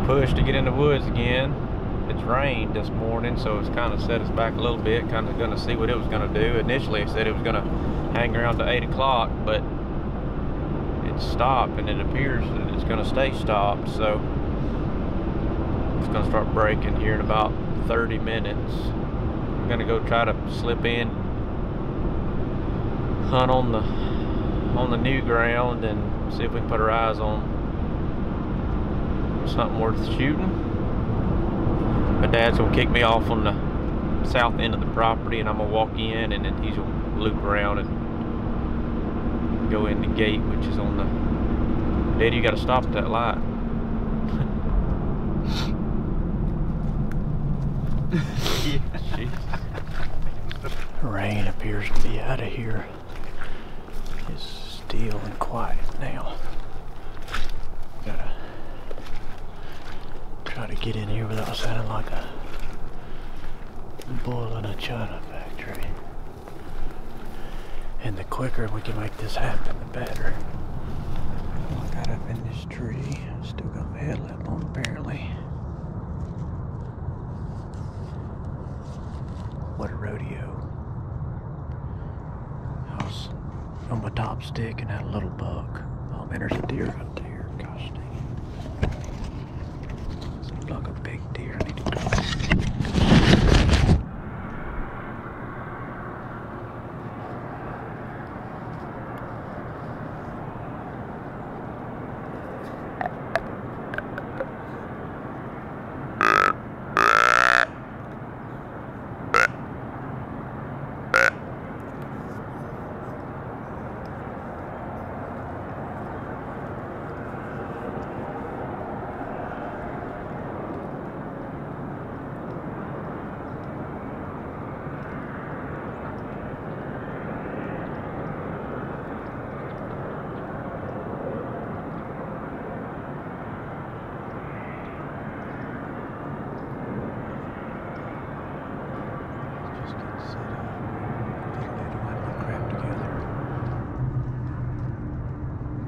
push to get in the woods again. It's rained this morning, so it's kind of set us back a little bit. Kind of going to see what it was going to do. Initially, it said it was going to hang around to 8 o'clock, but it's stopped, and it appears that it's going to stay stopped. So it's going to start breaking here in about 30 minutes. I'm going to go try to slip in, hunt on the new ground, and see if we can put our eyes on something worth shooting. My dad's gonna kick me off on the south end of the property, and I'm gonna walk in, and then he's gonna loop around and go in the gate, which is on the... Daddy, you gotta stop at that light. Rain appears to be out of here. It's still and quiet now. Gotta try to get in here without sounding like a bull in a china factory. And the quicker we can make this happen, the better. I got up in this tree. Still got my headlamp on apparently. What a rodeo. I was on my top stick and had a little buck. Oh man, there's a deer out there. Gosh dang it. Looks like a big deer. I need to go.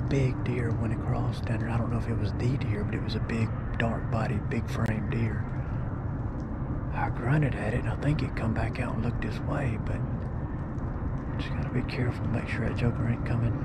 Big deer went across down there. I don't know if it was the deer, but it was a big, dark-bodied, big-frame deer. I grunted at it, and I think it come back out and looked this way, but just gotta be careful, make sure that joker ain't coming.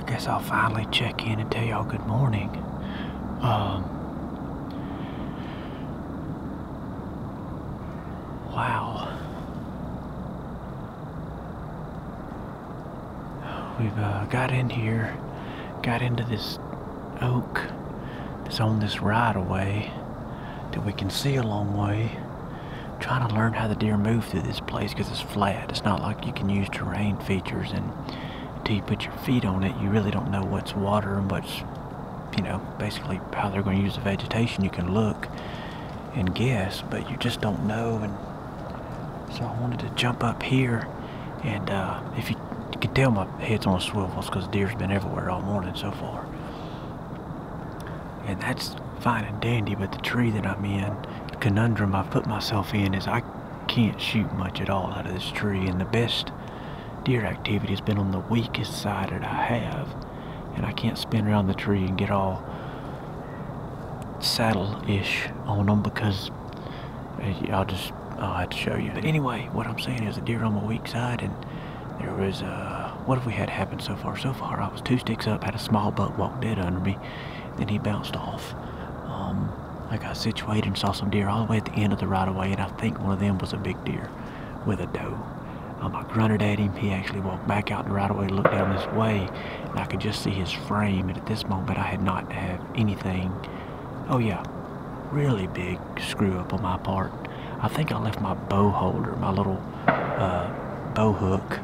Guess I'll finally check in and tell y'all good morning. Wow. We've got in here, got into this oak that's on this right-of-way that we can see a long way. Trying to learn how the deer move through this place because it's flat. It's not like you can use terrain features, and until you put your feet on it, you really don't know what's water and what's, you know, basically how they're going to use the vegetation. You can look and guess, but you just don't know. And so I wanted to jump up here, and if you can tell, my head's on a swivel because deer's been everywhere all morning so far. And that's fine and dandy, but the tree that I'm in, the conundrum I've put myself in is I can't shoot much at all out of this tree, and the best deer activity has been on the weakest side that I have, and I can't spin around the tree and get all saddle-ish on them because I'll have to show you. But anyway, what I'm saying is the deer on my weak side, and there was what have we had happen so far? So far I was 2 sticks up, had a small buck walk dead under me, then he bounced off. I got situated and saw some deer all the way at the end of the right-of-way, and I think one of them was a big deer with a doe. I grunted at him. He actually walked back out the right-of-way, looked down this way, and I could just see his frame. And at this moment, I had not had anything. Oh yeah, really big screw up on my part. I think I left my bow holder, my little bow hook,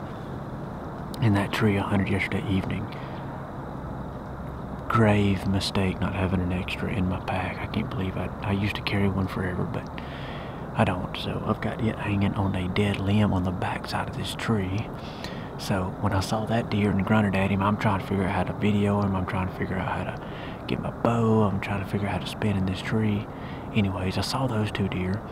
in that tree I hunted yesterday evening. Grave mistake not having an extra in my pack. I can't believe I used to carry one forever, but I don't. So I've got it hanging on a dead limb on the back side of this tree. So when I saw that deer and grunted at him, I'm trying to figure out how to video him. I'm trying to figure out how to get my bow. I'm trying to figure out how to spin in this tree. Anyways, I saw those 2 deer.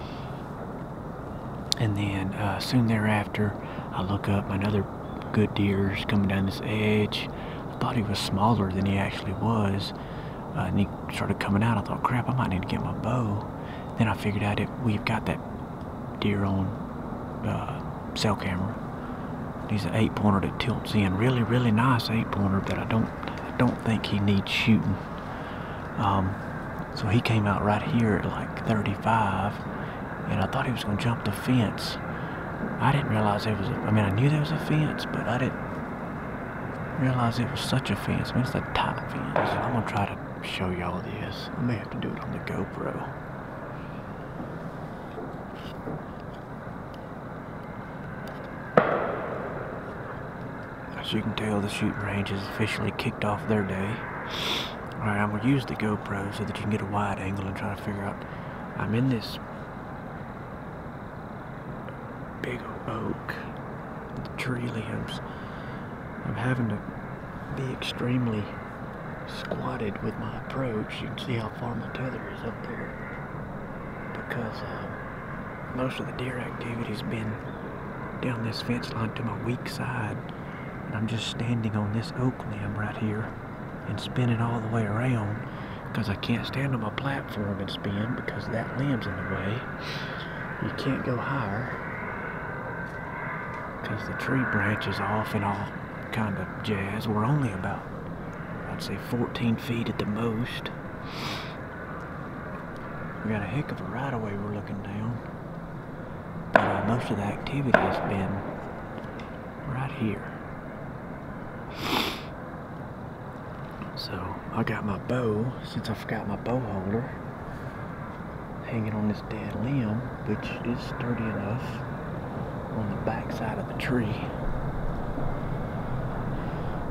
And then soon thereafter, I look up, another good deer's coming down this edge. I thought he was smaller than he actually was. And he started coming out. I thought, crap, I might need to get my bow. Then I figured out we've got that deer on cell camera. He's an 8-pointer that tilts in. Really, really nice 8-pointer, but I don't think he needs shooting. So he came out right here at like 35, and I thought he was going to jump the fence. I didn't realize there was I knew there was a fence, but I didn't realize it was such a fence. I mean, it's a tight fence. So I'm going to try to show y'all this. I may have to do it on the GoPro. As you can tell, the shooting range has officially kicked off their day. Alright, I'm going to use the GoPro so that you can get a wide angle and try to figure out. I'm in this big oak, the tree limbs. I'm having to be extremely squatted with my approach. You can see how far my tether is up there, because most of the deer activity's been down this fence line to my weak side, and I'm just standing on this oak limb right here and spinning all the way around because I can't stand on my platform and spin because that limb's in the way. You can't go higher because the tree branches off and all kind of jazz. We're only about, I'd say, 14 feet at the most. We got a heck of a right-of-way we're looking down, but most of the activity has been right here. So I got my bow, since I forgot my bow holder, hanging on this dead limb, which is sturdy enough, on the back side of the tree.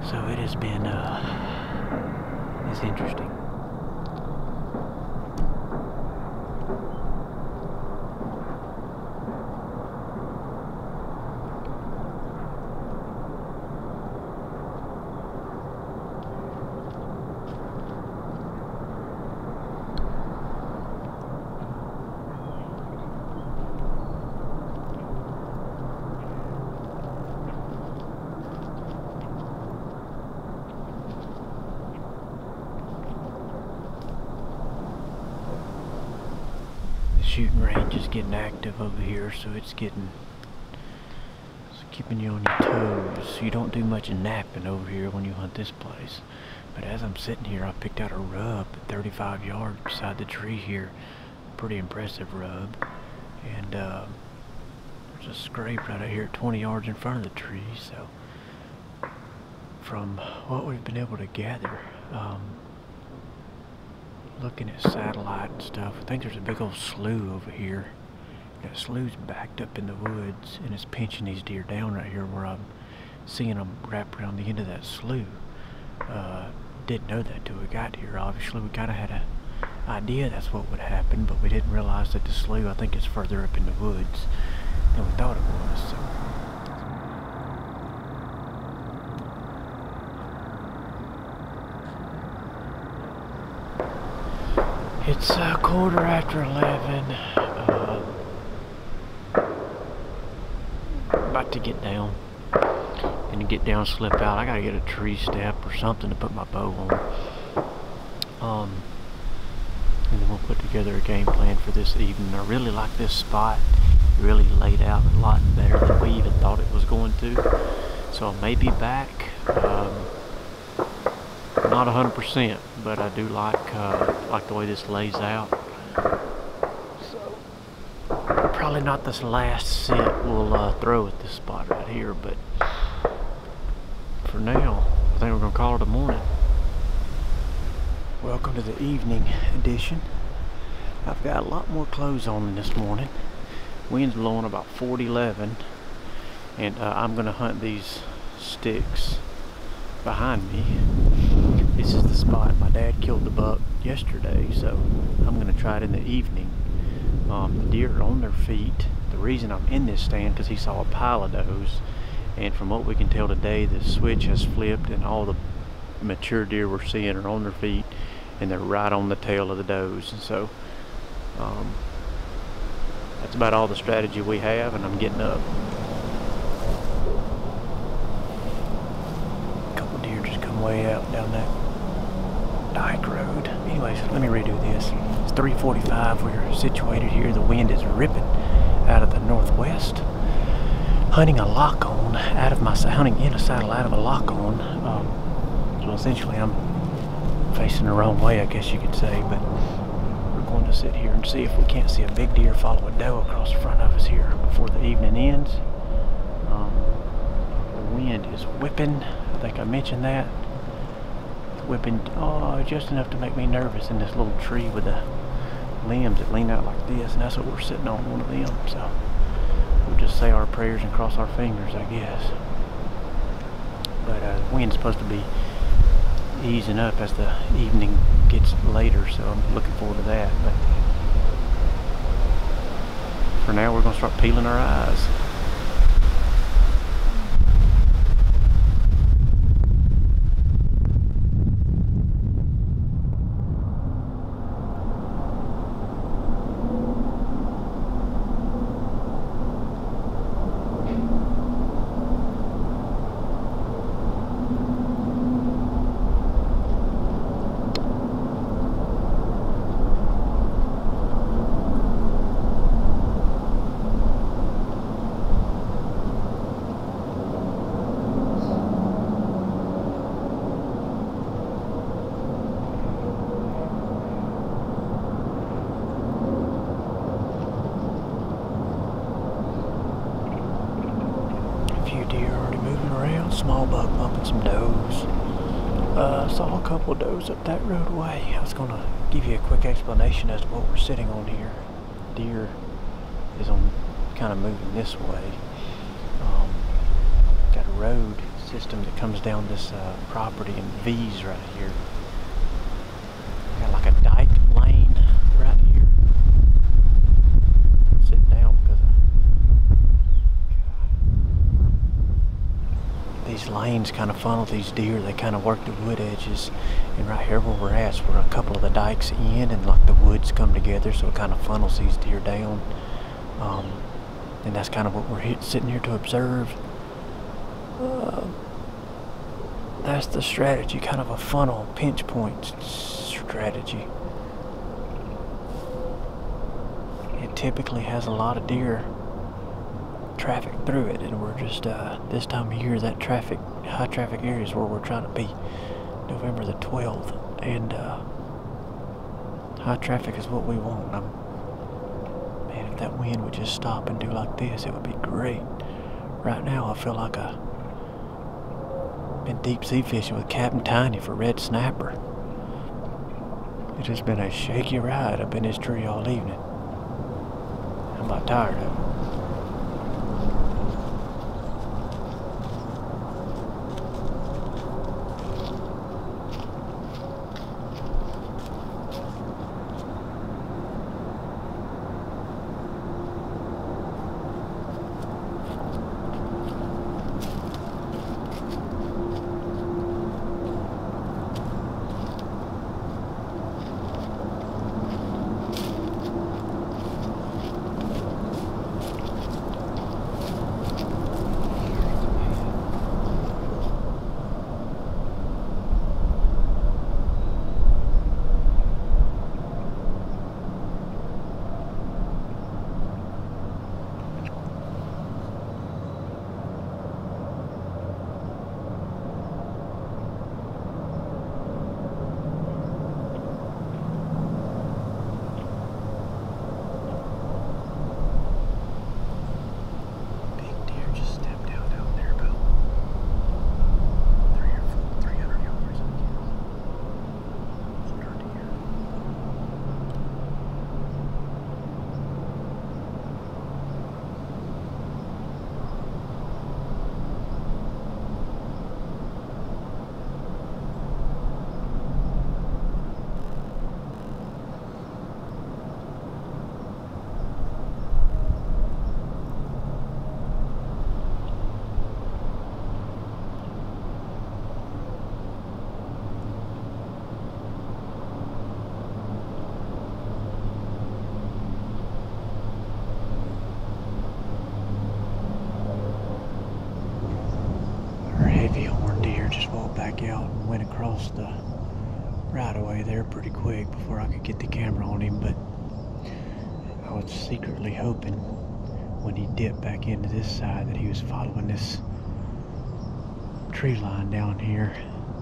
So it has been it's interesting. Shooting range is getting active over here, so it's keeping you on your toes. You don't do much napping over here when you hunt this place. But as I'm sitting here, I picked out a rub at 35 yards beside the tree here. Pretty impressive rub. And there's a scrape right out here at 20 yards in front of the tree. So from what we've been able to gather, looking at satellite and stuff. I think there's a big old slough over here. That slough's backed up in the woods, and it's pinching these deer down right here where I'm seeing them wrap around the end of that slough. Didn't know that till we got here. Obviously, we kind of had an idea that's what would happen, but we didn't realize that the slough, I think, is further up in the woods than we thought it was. So. It's a 11:15. About to get down. And to get down, slip out. I gotta get a tree step or something to put my bow on. And then we'll put together a game plan for this evening. I really like this spot. It really laid out a lot better than we even thought it was going to. So I may be back. Not 100%, but I do like the way this lays out. So probably not this last set we'll throw at this spot right here, but for now, I think we're gonna call it a morning. Welcome to the evening edition. I've got a lot more clothes on this morning. Wind's blowing about 40-11, and I'm gonna hunt these sticks behind me. This is the spot my dad killed the buck yesterday, so I'm gonna try it in the evening. The deer are on their feet. The reason I'm in this stand because he saw a pile of those, and from what we can tell today, the switch has flipped and all the mature deer we're seeing are on their feet, and they're right on the tail of the does. And so that's about all the strategy we have, and I'm getting up. A couple deer just come way out down that dike road. Anyways, let me redo this. It's 3:45. We're situated here. The wind is ripping out of the northwest. Hunting a lock-on out of my hunting in a saddle out of a lock-on. So essentially, I'm facing the wrong way, I guess you could say. But we're going to sit here and see if we can't see a big deer follow a doe across the front of us here before the evening ends. The wind is whipping. I think I mentioned that. Whipping just enough to make me nervous in this little tree with the limbs that lean out like this, and that's what we're sitting on, one of them. So we'll just say our prayers and cross our fingers, I guess. But the wind's supposed to be easing up as the evening gets later, so I'm looking forward to that. But for now, we're going to start peeling our eyes. Small buck bumping some does. Saw a couple of does up that roadway. I was going to give you a quick explanation as to what we're sitting on here. Deer is on kind of moving this way. Got a road system that comes down this property in V's right here. Got like a dike lane right here. I'm sitting down because these lanes kind of funnel these deer. They kind of work the wood edges, and right here where we're at is where a couple of the dikes end and like the woods come together, so it kind of funnels these deer down. And that's kind of what we're sitting here to observe. That's the strategy, kind of a funnel pinch point strategy. It typically has a lot of deer traffic through it, and we're just this time of year, that high traffic area is where we're trying to be. November the 12th, and high traffic is what we want. Man, if that wind would just stop and do like this, it would be great. Right now I feel like I've been deep sea fishing with Captain Tiny for red snapper. It has been a shaky ride up in this tree all evening. I'm about tired of it. Just walked back out and went across the right away there pretty quick before I could get the camera on him, but I was secretly hoping when he dipped back into this side that he was following this tree line down here,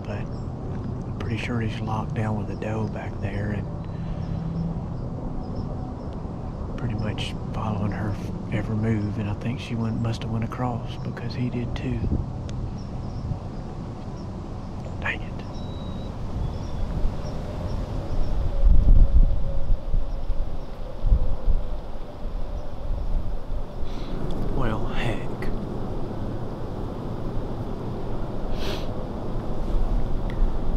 but I'm pretty sure he's locked down with a doe back there and pretty much following her every move, and I think she must have went across because he did too. Dang it. Well, heck.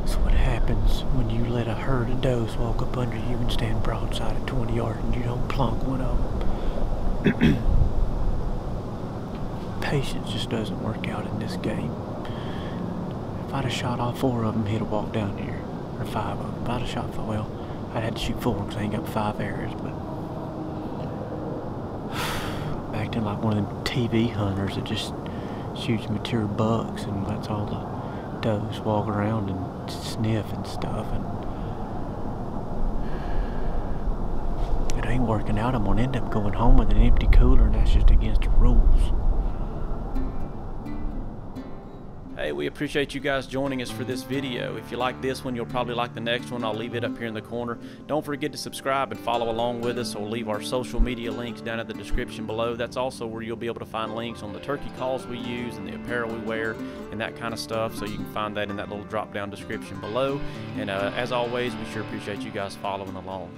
That's what happens when you let a herd of does walk up under you and stand broadside at 20 yards and you don't plunk one of them. Patience just doesn't work out in this game. If I'd have shot all 4 of them, he'd have walked down here. Or 5 of them. If I'd have shot 4, well, I'd had to shoot 4 because I ain't got 5 arrows, but I'm acting like one of them TV hunters that just shoots mature bucks and lets all the does walk around and sniff and stuff, and it ain't working out. I'm gonna end up going home with an empty cooler, and that's just against the rules. Hey, we appreciate you guys joining us for this video. If you like this one, you'll probably like the next one. I'll leave it up here in the corner. Don't forget to subscribe and follow along with us, or leave our social media links down in the description below. That's also where you'll be able to find links on the turkey calls we use and the apparel we wear and that kind of stuff. So you can find that in that little drop down description below. And as always, we sure appreciate you guys following along.